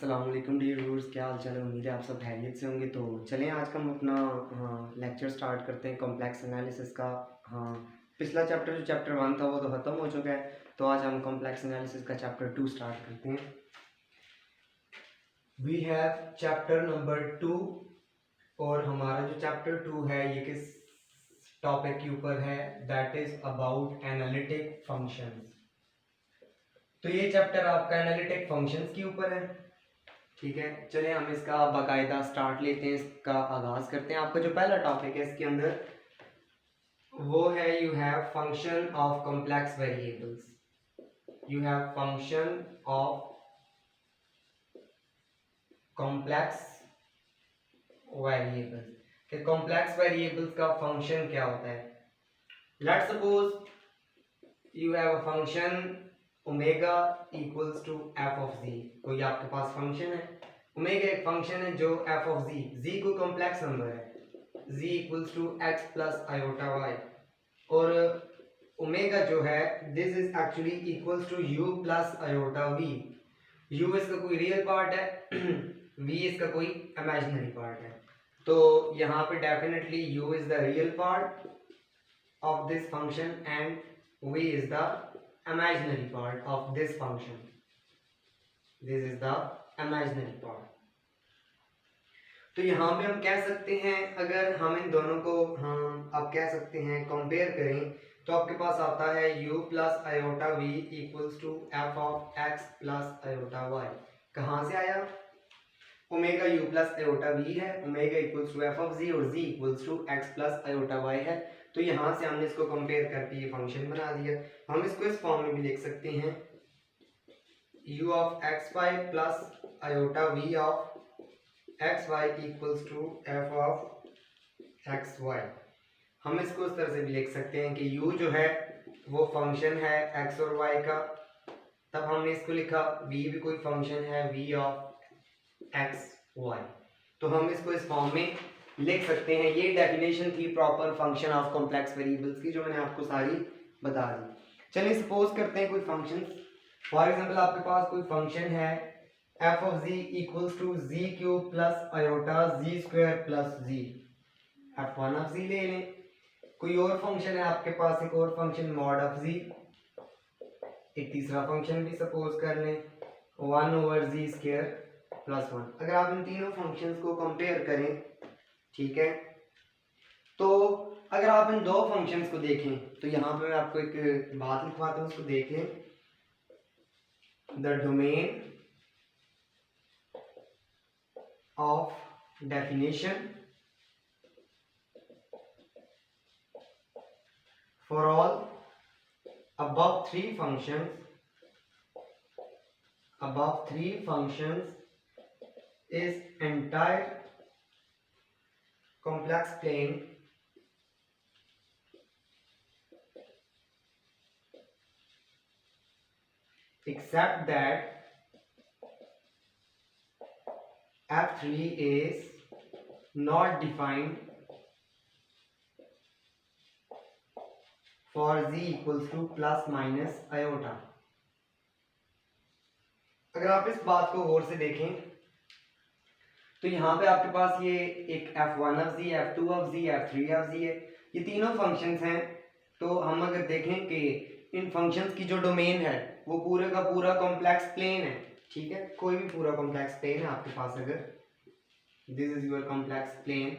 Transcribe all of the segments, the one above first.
अस्सलाम वालेकुम dear viewers, क्या हाल चाल है। उम्मीद है आप सब खैरियत से होंगे। तो चलें आज का हम अपना लेक्चर स्टार्ट करते हैं कॉम्प्लेक्स एनालिसिस का। हाँ, पिछला चैप्टर जो चैप्टर 1 था वो तो ख़त्म हो चुका है। तो आज हम कॉम्प्लेक्स एनालिसिस का चैप्टर 2 स्टार्ट करते हैं। वी हैव चैप्टर नंबर 2 और हमारा जो चैप्टर 2 है ये किस टॉपिक के ऊपर है, that is about analytic functions. तो ये चैप्टर आपका एनालिटिक फंक्शंस के ऊपर है। ठीक है, चलिए हम इसका बाकायदा स्टार्ट लेते हैं, इसका आगाज करते हैं। आपका जो पहला टॉपिक है इसके अंदर वो है you have function of complex variables. You have function of complex variables कि कॉम्प्लेक्स वेरिएबल्स का फंक्शन क्या होता है। Let's suppose you have a function omega equals to F of G. कोई आपके पास फंक्शन है, ओमेगा एक फंक्शन है जो एफ ऑफ जी कोई कॉम्प्लेक्स नंबर है, z equals to x plus iota Y, और ओमेगा जो है this is actually equals to u plus iota v। u इसका कोई रियल पार्ट है v इसका कोई इमेजिनरी पार्ट है। तो यहाँ पे definitely u is the real part of this function and v is the imaginary part of this function. This is the imaginary part. तो यहाँ पे हम कह सकते हैं, अगर हम इन दोनों को हम अब कह सकते हैं कंपेयर करें, तो आपके पास आता है u plus iota v equals to F of x plus iota y। कहाँ से आया? Omega u plus iota v है, omega equals to F of z और z equals to x plus iota y है। तो यहाँ से हमने इसको कंपेयर करके ये फंक्शन बना दिया। हम इसको इस फॉर्म में भी लिख सकते हैं u of x y plus iota v of x y equals to F of x y. हम इसको इस तरह से भी लिख सकते हैं कि u जो है वो फंक्शन है x और y का, तब हमने इसको लिखा v भी कोई फंक्शन है v ऑफ एक्स वाई। तो हम इसको इस फॉर्म में लिख सकते हैं। ये डेफिनेशन थी proper function of complex variables की, जो मैंने आपको सारी बता दी। चलिए सपोज करते हैं कोई फंक्शन, फॉर एग्जांपल आपके पास कोई फंक्शन है f of z equals to z cube plus iota z square plus z। f1 of z ले लें। कोई और फंक्शन है आपके पास, एक और फंक्शन मॉड ऑफ z। एक तीसरा फंक्शन भी सपोज कर लें 1 ओवर z स्क्वायर प्लस 1। अगर आप इन तीनों फंक्शंस को कंपेयर करें, ठीक है, तो अगर आप इन दो फंक्शंस को देखें तो यहाँ पे मैं आपको एक बात लिखवाता हूँ, उसको देख लें। The domain of definition for all above three functions is entire complex plane except that f3 is not defined for z equals to plus minus iota। अगर आप इस बात को गौर से देखें तो यहाँ पे आपके पास ये एक f1 of z, f2 of z, f3 of z है, ये तीनों फंक्शंस हैं। तो हम अगर देखें कि इन फंक्शंस की जो डोमेन है वो पूरे का पूरा कॉम्प्लेक्स प्लेन है, ठीक है, कोई भी पूरा कॉम्प्लेक्स प्लेन है आपके पास, अगर this is your complex plane,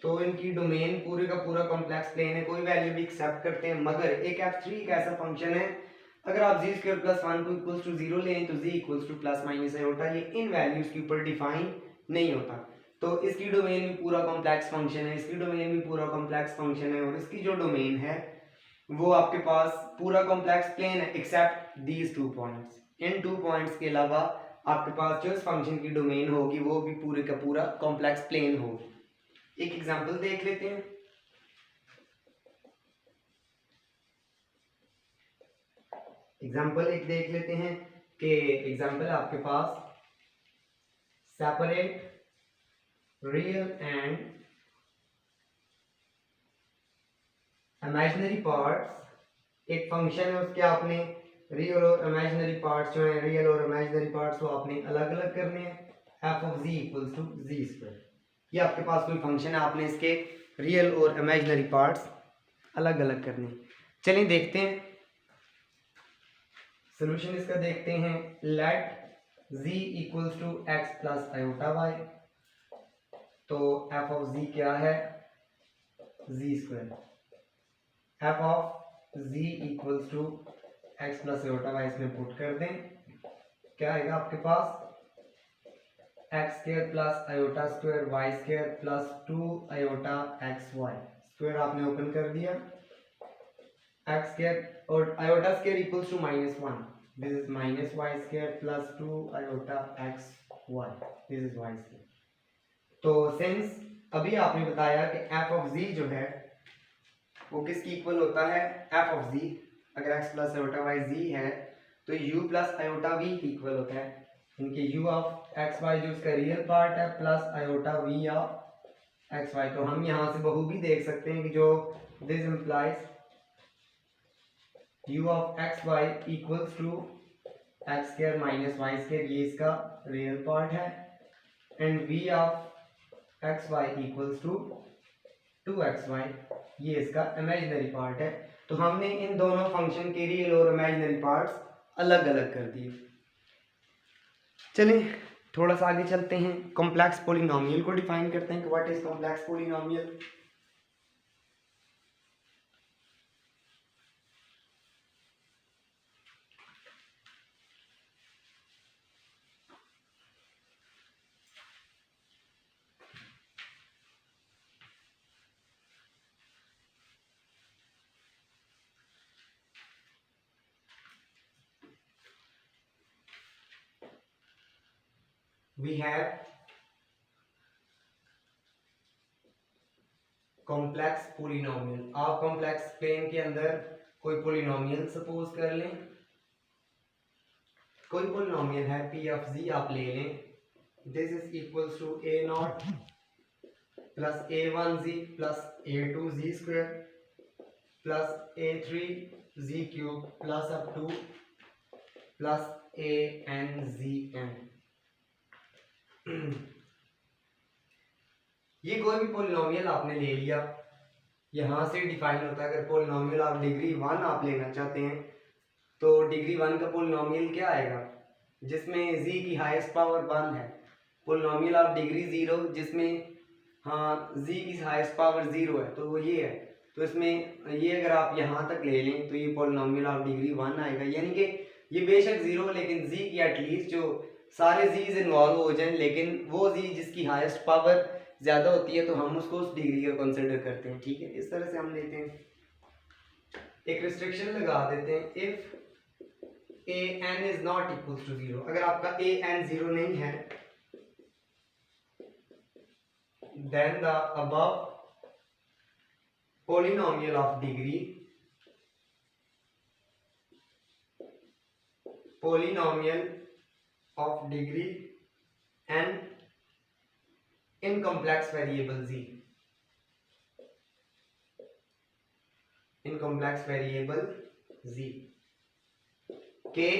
तो इनकी डोमेन पूरे का पूरा कॉम्प्लेक्स प्लेन है, कोई वैल्यू भी एक्सेप्ट करते हैं। मगर एक f3 एक ऐसा फंक्शन है, अगर आप z स्क्वायर प्लस 1 को इक्वल्स टू 0 लें तो z equals two plus minus iota, ये इन वैल्यूज के ऊपर डिफाइन नहीं होता। तो इसकी डोमेन भी पूरा कॉम्प्लेक्स फंक्शन है, इसकी डोमेन भी पूरा कॉम्प्लेक्स फंक्शन है, और इसकी जो डोमेन है वो आपके पास पूरा कॉम्प्लेक्स प्लेन है एक्सेप्ट दीज 2 पॉइंट्स। इन 2 पॉइंट्स के अलावा आपके पास जो इस फंक्शन की डोमेन होगी वो भी पूरे का पूरा कॉम्प्लेक्स प्लेन होगी। एक एग्जांपल देख लेते हैं। एग्जाम्पल एक देख लेते हैं कि एग्जाम्पल आपके पास separate real and imaginary parts, एक फंक्शन है उसके आपने रियल और इमेजिनरी पार्ट्स जो हैं, रियल और इमेजिनरी पार्ट्स वो आपने अलग अलग करने हैं। F of z equals to z square, ये आपके पास कोई फंक्शन है, आपने इसके रियल और इमेजिनरी पार्ट्स अलग अलग करने हैं। चलिए देखते हैं सोल्यूशन इसका, देखते हैं। Let z equals to x plus iota Y, तो एफ ऑफ z क्या है, G square. F of z equals to x plus iota Y इसमें पुट कर दें, क्या आएगा आपके पास, X square plus iota square Y square plus 2 iota X Y square आपने ओपन कर दिया। एक्स स्क्वायर और iota square equals to -1, this is minus Y square plus 2 iota X y, this is y square. तो since अभी आपने बताया कि f of जी जो है वो किसकी इक्वल होता है, एफ ऑफ जी, अगर x plus iota y z है तो u plus iota v equal होता है इनके यू ऑफ एक्स वाई जो इसका रियल पार्ट है plus iota v of x y. तो हम यहाँ से बखूबी देख सकते हैं कि जो this implies u of x y equals to x square minus Y square, ये इसका रियल पार्ट है, and v of x y equals to 2xy, ये इसका इमेजिनरी पार्ट है। तो हमने इन दोनों फंक्शन के रियल और इमेजिनरी पार्ट्स अलग अलग कर दिए। चलिए थोड़ा सा आगे चलते हैं, कॉम्प्लेक्स पोलिनोमियल को डिफाइन करते हैं कि what is complex polynomial. We have complex polynomial. आप कॉम्प्लेक्स प्लेन के अंदर कोई पोलिनोमियल सपोज कर लें, कोई पोलिनोमियल है p ऑफ z आप ले लें, this is equals to a naught plus a1z plus a2z square plus a3z cube plus up to plus anzn। ये कोई भी पोलिनोमियल आपने ले लिया, यहाँ से डिफाइन होता है। अगर पोलिनोमियल आप डिग्री 1 आप लेना चाहते हैं तो डिग्री 1 का पोलिनोमियल क्या आएगा, जिसमें z की हाईएस्ट पावर 1 है। पोलिनोमियल आप डिग्री 0 जिसमें हाँ z की हाईएस्ट पावर 0 है, तो वो ये है। तो इसमें ये अगर आप यहाँ तक ले लें तो ये पोलिनोमियल आप डिग्री 1 आएगा, यानी कि ये बेशक 0 लेकिन z की एटलीस्ट जो सारे z's इन्वॉल्व हो जाएं, लेकिन वो z जिसकी हाईएस्ट पावर ज़्यादा होती है तो हम उसको उस डिग्री का कंसिडर करते हैं। ठीक है, इस तरह से हम लेते हैं, एक रिस्ट्रिक्शन लगा देते हैं, if an is not equal to 0, अगर आपका an 0 नहीं है then the above polynomial of degree n in complex variable z, in complex variable z के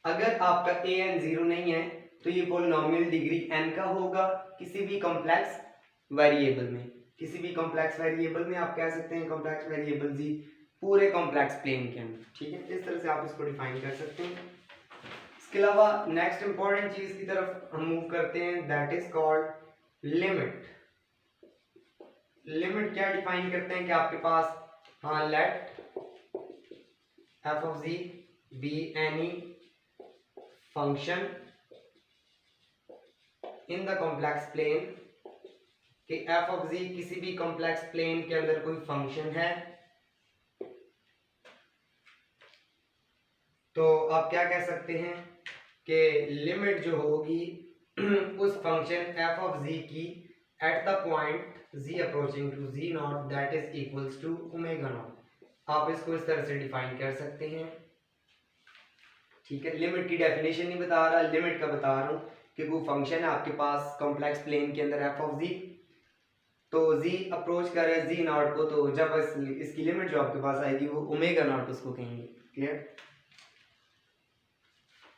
अगर आपका an 0 नहीं है तो ये पोलिनोमियल डिग्री n का होगा किसी भी कॉम्प्लेक्स वेरिएबल में। किसी भी कॉम्प्लेक्स वेरिएबल में आप कह सकते हैं कॉम्प्लेक्स वेरिएबल जी पूरे कॉम्प्लेक्स प्लेन के अंदर। ठीक है, इस तरह से आप इसको डिफाइन कर सकते हैं। इसके अलावा नेक्स्ट इंपॉर्टेंट चीज की तरफ हम मूव करते हैं, that is called limit. Limit क्या डिफाइन करते हैं कि आपके पास हाँ let f of z be any function in the complex plane, कि एफ ऑफ जी किसी भी कॉम्प्लेक्स प्लेन के अंदर कोई फंक्शन है, तो आप क्या कह सकते हैं कि लिमिट जो होगी उस फंक्शन एफ ऑफ जी की at the point z approaching to z naught that is equals to omega naught. आप इसको इस तरह से डिफाइन कर सकते हैं। ठीक है, लिमिट की डेफिनेशन नहीं बता रहा, लिमिट का बता रहा हूँ कि वो फंक्शन है आपके पास कॉम्प्लेक्स प्लेन के अंदर एफ ऑफ जी, तो z अप्रोच कर रहे हैं z नॉट को, तो जब इसकी लिमिट जो आपके पास आएगी वो ओमेगा नॉट उसको कहेंगे। क्लियर?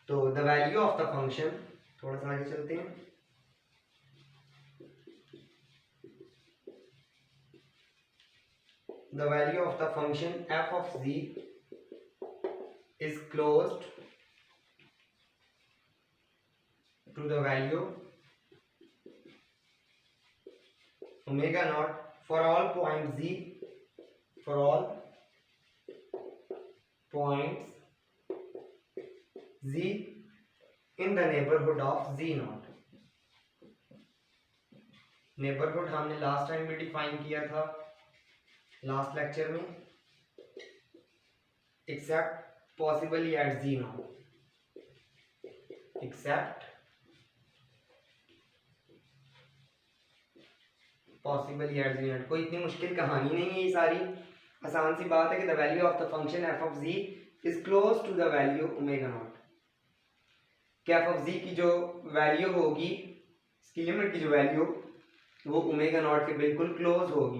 तो the value of the function, थोड़ा सा आगे चलते हैं। The value of the function f of z is closed to the value omega naught for all points z, for all points z in the neighborhood of z naught। Neighbourhood हमने last time भी define किया था last lecture में, except possibly at z naught, except possibly at z naught। कोई इतनी मुश्किल कहानी नहीं है, ये सारी आसान सी बात है कि the value of the function f of z is close to the value omega naught. कि एफ ऑफ z की जो वैल्यू होगी, इसकी लिमिट की जो वैल्यू, वो ओमेगा नॉट के बिल्कुल क्लोज होगी।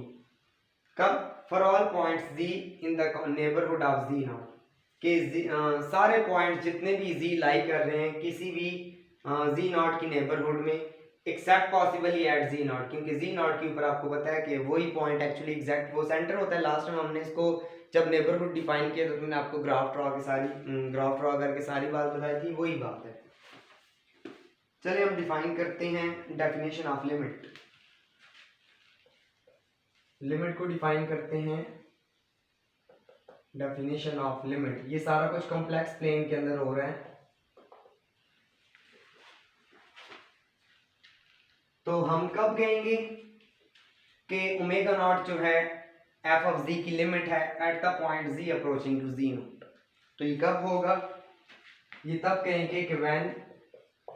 कब? For all points z in the neighbourhood of z not, कि सारे पॉइंट जितने भी z लाई कर रहे हैं किसी भी z नॉट की नेबरहुड में, except possibly at z naught, क्योंकि z नॉट के ऊपर आपको पता है कि वही पॉइंट एक्चुअली एग्जैक्ट वो सेंटर होता है। लास्ट टाइम हमने इसको जब नेबरहुड डिफाइन किया तो मैंने आपको ग्राफ ड्रॉ करके सारी बात बताई थी, वही बात है। चलिए हम डिफाइन करते हैं डेफिनेशन ऑफ लिमिट। लिमिट को डिफाइन करते हैं, डेफिनेशन ऑफ लिमिट। ये सारा कुछ कॉम्प्लेक्स प्लेन के अंदर हो रहा है, तो हम कब कहेंगे कि ओमेगा नॉट जो है एफ ऑफ z की लिमिट है at the point z approaching to z naught. तो ये कब होगा? ये तब कहेंगे कि when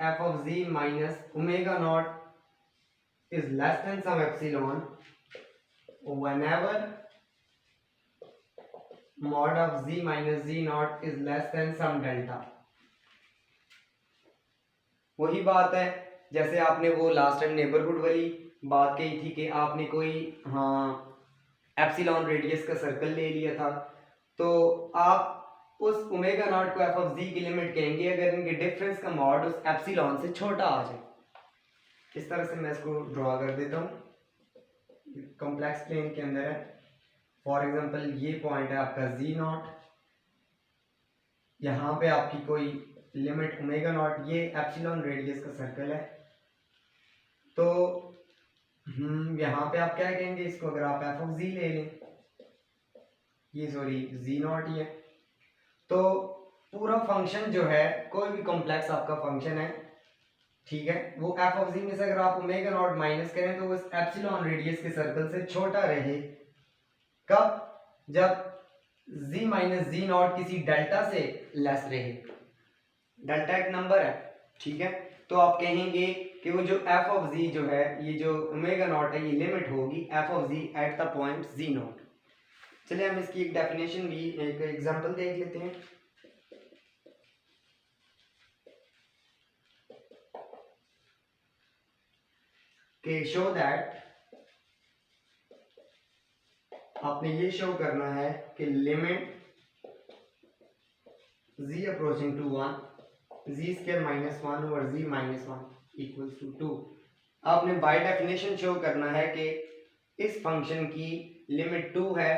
f of z minus omega naught is less than some epsilon, whenever mod of z minus z naught is less than some delta। वही बात है जैसे आपने वो लास्ट टाइम नेबरहुड वाली बात कही थी कि आपने कोई एप्सिलॉन रेडियस का सर्कल ले लिया था, तो आप उस ओमेगा नॉट को एफ ऑफ z की लिमिट कहेंगे अगर इनके डिफरेंस का मॉड उस एप्सिलॉन से छोटा आ जाए। इस तरह से मैं इसको ड्रॉ कर देता हूँ, कॉम्प्लेक्स प्लेन के अंदर है। फॉर एग्जांपल ये पॉइंट है आपका z नॉट, यहाँ पे आपकी कोई लिमिट ओमेगा नॉट, ये एप्सिलॉन रेडियस का सर्कल है। तो यहाँ पे आप क्या कहेंगे इसको, अगर आप एफ ऑफ z ले लें, ये सॉरी z नॉट ही है, तो पूरा फंक्शन जो है कोई भी कॉम्प्लेक्स आपका फंक्शन है, ठीक है, वो एफ ऑफ z में से अगर आप ओमेगा नॉट माइनस करें तो उस एप्सिलॉन रेडियस के सर्कल से छोटा रहे। कब? जब z माइनस z नॉट किसी डेल्टा से लेस रहे। डेल्टा एक नंबर है, ठीक है, तो आप कहेंगे कि वो जो एफ ऑफ z जो है, ये जो ओमेगा नॉट है, ये लिमिट होगी F of z eight the point z not. चलिए हम इसकी एक डेफिनेशन भी, एक एग्जांपल देख लेते हैं। कि शो दैट, आपने ये शो करना है कि limit z approaching to 1 z square minus 1 over z minus 1 equals to 2। आपने बाय डेफिनेशन शो करना है कि इस फंक्शन की लिमिट 2 है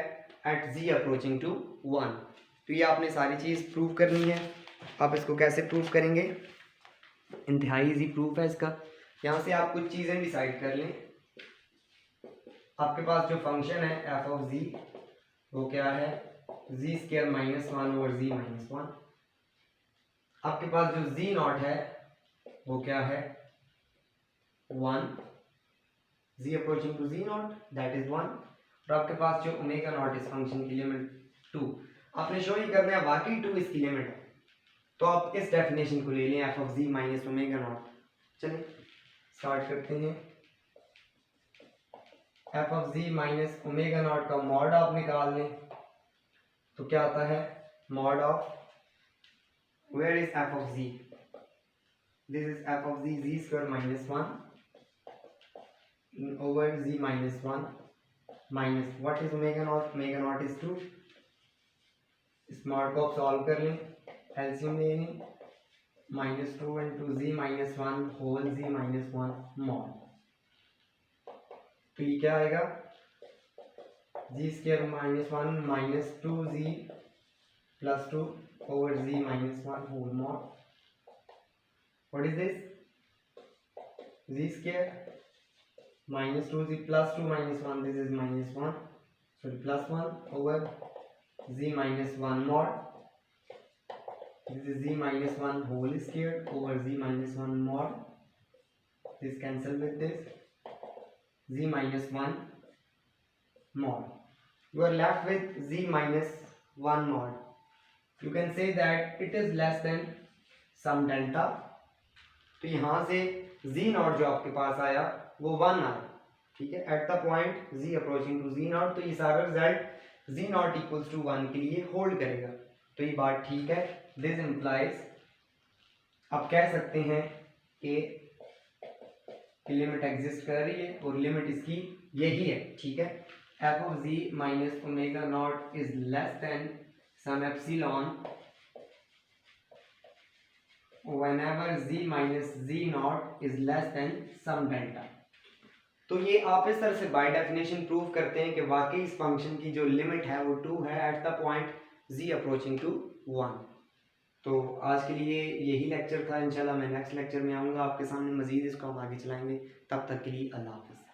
एट z अप्रोचिंग टू 1। तो ये आपने सारी चीज़ प्रूव करनी है। आप इसको कैसे प्रूव करेंगे? इंतहाई इजी प्रूफ है इसका। यहाँ से आप कुछ चीज़ें डिसाइड कर लें। आपके पास जो फंक्शन है एफ ऑफ z, वो क्या है? z square minus 1 over z minus 1। आपके पास जो z नॉट है वो क्या है? 1, z approaching to z naught, that is 1। और आपके पास जो ओमेगा नॉट इस फंक्शन की लिमिट 2। आपने शो ही करना है वाकई 2 इसकी लिमिट है, तो आप इस डेफिनेशन को ले लें f of z minus omega naught. चलिए स्टार्ट करते हैं। F of z minus omega naught का मॉड आप निकाल लें तो क्या आता है? Mod of, where is f of z? This is f of z square minus 1 over z minus 1 minus what is omega naught? Omega naught is 2, smart को आप सॉल्व कर लें, एलसीएम ले लें, -2 into z minus one whole G minus one mod. तो ये क्या आएगा, G square minus one minus two G plus two over G minus one whole mod. What is this, G square minus 2z plus 2 minus 1, this is minus 1, so plus 1 over z minus 1 mod, this is z minus 1 whole squared over z minus 1 mod, this cancel with this, z minus 1 mod. You are left with z minus 1 mod. You can say that it is less than some delta. तो यहाँ से z not जो आपके पास आया वो 1 आया, ठीक है, at the point z approaching to z naught. तो ये सारा result z naught equals to 1 के लिए होल्ड करेगा, तो ये बात ठीक है। दिस इम्प्लाइज, आप कह सकते हैं कि लिमिट एग्जिस्ट कर रही है और लिमिट इसकी यही है, ठीक है, f of z minus omega naught is less than some epsilon whenever z minus z naught is less than some delta। तो ये आप इस तरह से बाय डेफिनेशन प्रूव करते हैं कि वाकई इस फंक्शन की जो लिमिट है वो 2 है at the point z approaching to 1। तो आज के लिए यही लेक्चर था, इंशाल्लाह मैं नेक्स्ट लेक्चर में आऊँगा आपके सामने, मज़ीद इसको हम आगे चलाएंगे। तब तक के लिए अल्लाह हाफ़िज़।